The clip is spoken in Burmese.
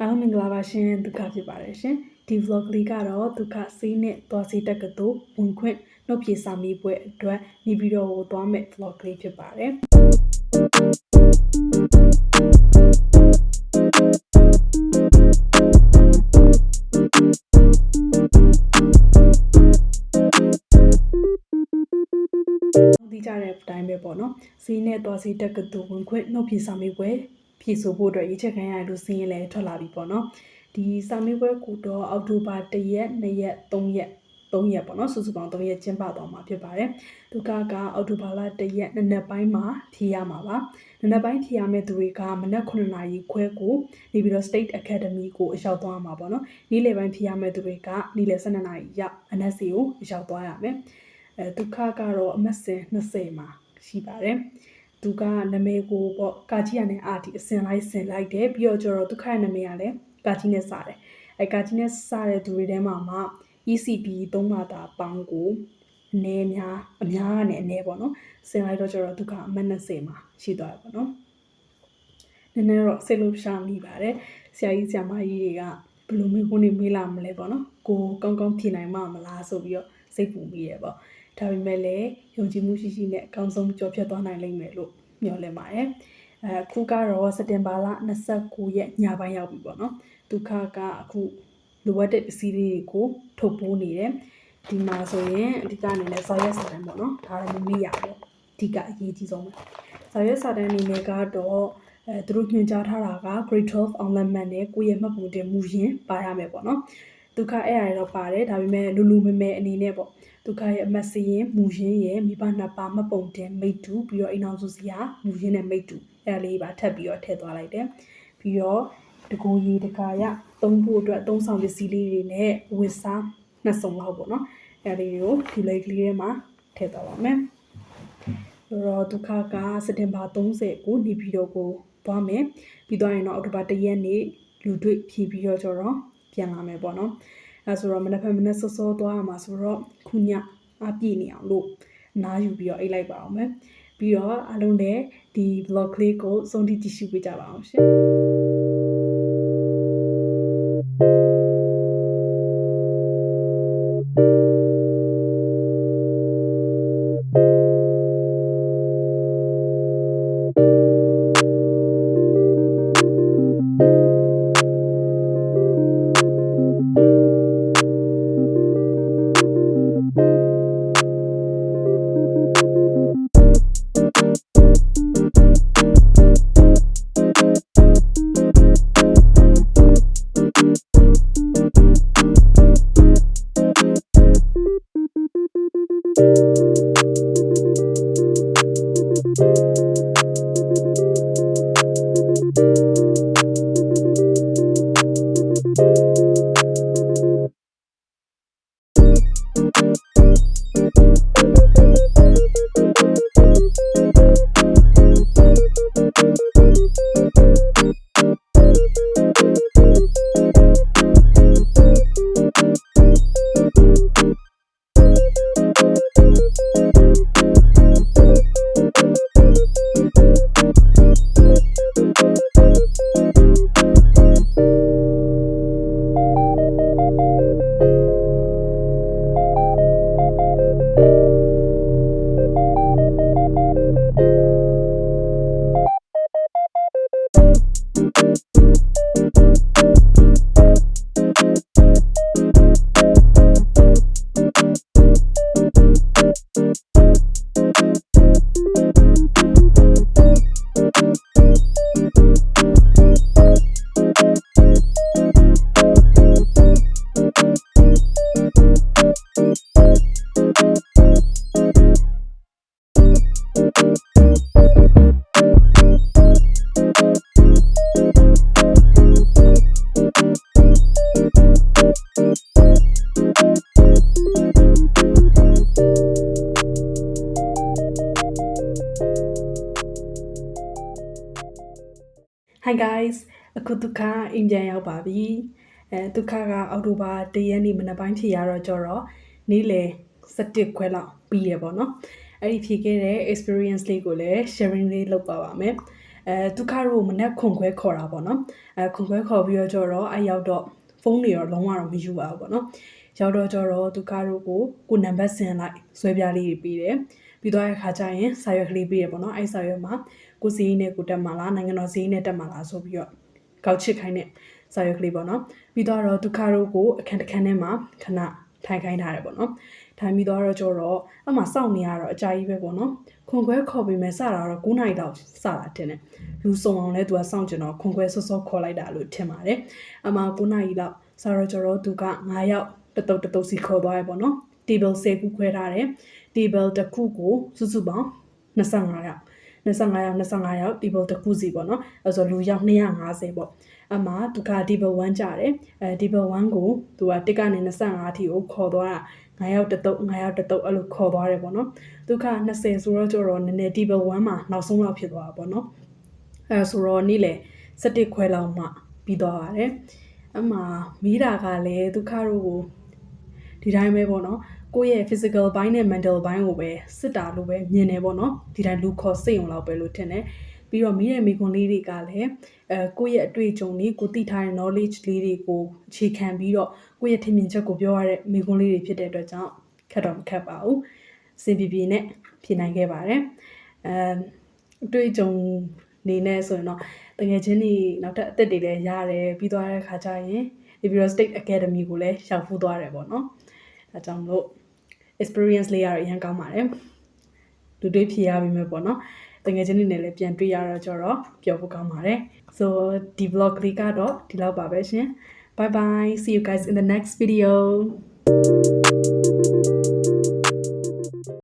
အားလုံးမင်္ဂလာပါရှင်ဒုက္ခဖြစ်ပါတယ်ရှင်ဒီ vlog လေးကတော့ဒုက္ခစေးနဲ့သွားစေးတက်ကတူဝင်ခွင့်နှုတ်ပြေစာမေးပွဲအတွက်နေပြီးတော့သွားမဲ့ vlog လေးဖြစ်ပါတယ်ဒီကြတဲ့အတိုင်းပဲပေါ့နော်စေးနဲ့သွားစေးတက်ကတူဝင်ခွင့်နှုတ်ပြေစာမေးပွဲဖြေဆိုဖို့အတွက်ရေးချက်ခံရလို့စင်းရင်လည်းထွက်လာပြီပေါ့နော်ဒီစာမေးပွဲကိုတော့အောက်တိုဘာ1ရက်2ရက်3ရက်ပေါ့နော်စုစုပေါင်း3ရက်ကျင်းပသွားမှာဖြစ်ပါတယ်ဒုက္ခကအောက်တိုဘာလ1ရက်နံနက်ပိုင်းမှာဖြေရမှာပါနံနက်ပိုင်းဖြေရမယ့်သူတွေကမနက်9နာရီခွဲကိုနေပြီးတော့ State Academy ကိုအရောက်သွားမှာပေါ့နော်နေ့လယ်ပိုင်းဖြေရမယ့်သူတွေကနေ့လယ်12နာရီရောက် NSC ကိုအရောက်သွားရမယ်ဒုက္ခကတော့အမှတ်စဉ်20မှာရှိပါတယ်သူကနာမည်ကိုပေါ့ကာကြီးရနဲ့အာတီအစင်လိုက်ဆင်လိုက်တယ်ပြီးတော့ကျတော့ဒုက္ခရဲ့နာမည်ကလည်းကာကြီးနဲ့စတယ်ကာကြီးနဲ့စတဲ့သူတွေထဲမှာမှ ECP 3ဘာသာပေါင်းကိုအများကနေအနည်းပေါ့နော်ဆင်လိုက်တော့ကျတော့ဒုက္ခအမှတ်20မှာရှိသွားတယ်ပေါ့နော်နည်းနည်းတော့စိတ်လို့ရှာမိပါတယ်ဆရာကြီးဆရာမကြီးတွေကဘယ်လိုမျိုးခုနေမေးလာမလဲပေါ့နော်ကိုကောင်းကောင်းဖြေနိုင်မှာမလားဆိုပြီးတော့စိတ်ပူမိရပေါ့ဒါပေမဲ့လည်းယုံကြည်မှုရှိရှိနဲ့အကောင်းဆုံးကြော်ဖြတ်သွားနိုင်လိမ့်မယ်လို့မျှော်လင့်ပါတယ်အခုကတော့စက်တင်ဘာလ29ရက်ညပိုင်းရောက်ပြီပေါ့နော်ဒုက္ခကအခုလိုအပ်တဲ့ပစ္စည်းတွေကိုထုတ်ပိုးနေတယ်ဒီမှာဆိုရင်အဓိကအနေနဲ့စာရွက်စာတမ်းပေါ့နော်ဒါလည်းမမေ့ရဘူးအဓိကအရေးကြီးဆုံးပဲစာရွက်စာတမ်းအနေနဲ့ကတော့သူတို့ညွှန်ကြားထားတာက grade 12 online man နဲ့ကိုယ့်ရဲ့မှတ်ပုံတင်မူရင်းပါရမယ်ပေါ့နော်ဒုက္ခအဲ့အရာတွေတော့ပါတယ်ဒါပေမဲ့လူမဲအနေနဲ့ပေါ့ဒုက္ခရဲ့အမှတ်စရင်မူရင်းရဲ့မိဘနှစ်ပါမှတ်ပုံတင်မိတ္တူပြီးတော့အိမ်အောင်စုစရာမူရင်းနဲ့မိတ္တူအဲ့ဒါလေးပါထပ်ပြီးတော့ထည့်သွားလိုက်တယ်ပြီးတော့တကူရီတကာရသုံးဖို့အတွက်သုံးဆောင်ပစ္စည်းလေးတွေနဲ့ဝစ်စားနှစ်စုံလောက်ပေါ့နော်အဲ့ဒီတွေကိုဒီလိုကလေးထဲမှာထည့်သွားပါမယ်ဆိုတော့ဒုက္ခကစက်တင်ဘာ30ကိုနေပြည်တော်ကိုသွားမယ်ပြီးတော့ရင်တော့အောက်တိုဘာ1ရက်နေ့လူတွေ့ဖြည့်ပြီးတော့ကျတော့ပြန်လာမယ်ပေါ့နော်အဲဆိုတော့မနက်ဖြန်မနက်စောစောသွားရမှာဆိုတော့ခုညအပြည့်နေအောင်လို့နားယူပြီးတော့အိတ်လိုက်ပါအောင်မယ်ပြီးတော့အားလုံးလည်းဒီ vlog လေးကိုစုံထိကြည့်ရှုပေးကြပါအောင်ရှင်Hi guys အခုဒုက္ခအိမ်ပြန်ရောက်ပါပြီဒုက္ခကအောက်တိုဘာ1ရက်နေ့မနက်ပိုင်းဖြေရတော့ကြတော့နေ့လယ်7ခွဲလောက်ပြီးရပေါ့နော်အဲ့ဒီဖြေခဲ့တဲ့ experience လေးကိုလည်း sharing လေးလုပ်ပါပါမယ် ဒုက္ခတို့မနဲ့ခွန်ခွဲခေါ်တာပေါ့နော်ခွန်ခွဲခေါ်ပြီးတော့ကျတော့အဲ့ရောက်တော့ဖုန်းတွေတော့လုံးဝတော့မယူပါဘူးပေါ့နော်ရောက်တော့ကျတော့ဒုက္ခတို့ကိုနံပါတ်ဆင်လိုက်ဆွဲပြားလေးတွေပေးတယ်ပြီးတော့အခါကျရင်စာရွက်ကလေးပေးရပေါ့နော်အဲ့စာရွက်မှာကိုစီးနဲ့ကိုတက်မှာလားနိုင်ငံတော်စီးနဲ့တက်မှာလားဆိုပြီးတော့ကောက်ချစ်ခိုင်းတဲ့စာရွက်ကလေးပေါ့နော်ပြီးတော့ဒုက္ခတို့ကိုအခန်းတစ်ခန်းထဲမှာခဏထိုင်ခိုင်းထားတယ်ပေါ့နော်ထိုင်ပြီးတော့ကျတော့အမှစောင့်နေရတော့အကြာကြီးပဲပေါ့နော်ခွန်ခွဲခေါ်ပြီးမယ်စတာတော့9နာရီလောက်စတာတင်တယ်လူစုံအောင်လဲသူကစောင့်ကြတော့ခွန်ခွဲစောစောခေါ်လိုက်တာလို့ထင်ပါတယ်အမှ9နာရီလောက်စတော့ကျတော့သူက9ယောက်တတုတ်စီခေါ်သွားရပေါ့နော် table 10ခုခွဲထားတယ် table တစ်ခုကိုစုစုပေါင်း25ယောက်25ယောက် table တစ်ခုစီပေါ့နော်အဲဆိုလူယောက်250ပေါ့အမှသူက table 1ကြတယ်table 1ကိုသူကတစ်ကနေ25အထိကိုခေါ်သွားတာ9ယောက်တတုတ်အဲ့လိုခေါ်သွားတယ်ပေါ့နော်ဒုက္ခ20ဆိုတော့ကျတော့နည်းနည်း table 1မှာနောက်ဆုံးလောက်ဖြစ်သွားတာပေါ့နော်အဲဆိုတော့နေ့လေ17ခွဲလောက်မှပြီးသွားပါတယ်အမှမိတာကလည်းဒုက္ခတို့ကိုဒီတိုင်းပဲပေါ့နော်ကိုယ့်ရဲ့ physical ဘိုင်းနဲ့ mental ဘိုင်းကိုပဲစစ်တာလို့ပဲမြင်နေပေါ့နော်ဒီတိုင်းလူခေါ်စိတ်အောင်လောက်ပဲလို့ထင်တယ်ပြီးတော့မိတဲ့မိကွန်လေးတွေကလည်းကိုယ့်ရဲ့အတွေ့အကြုံတွေကိုသိထားတဲ့ knowledge လေးတွေကိုအခြေခံပြီးတော့ကိုယ့်ရဲ့ထင်မြင်ချက်ကိုပြောရတဲ့မိကွန်လေးတွေဖြစ်တဲ့အတွက်ကြောင့်ခက်တော့မခက်ပါဘူးစင်ပြေနဲ့ဖြေနိုင်ခဲ့ပါတယ်အတွေ့အကြုံနေနဲ့ဆိုရင်တော့တကယ်ချင်းတွေနောက်ထပ်အသက်တွေလည်းရတယ်ပြီးသွားတဲ့ခါကျရင်ဒီပြီးတော့ State Academy ကိုလည်းရောက်ဖူးသွားတယ်ပေါ့နော်ဒါကြောင့်မလို့ experience လေးရတော့အရင်ကောင်းပါတယ်လူတွေဖြေရပြီမယ်ပေါ့နော်တကယ်ချင်းတွေနဲ့လည်းပြန်တွေ့ရတော့ကြတော့ပျော်ဖို့ကောင်းပါတယ် so ဒီ vlog လေးကတော့ဒီလောက်ပါပဲရှင်bye bye see you guys in the next video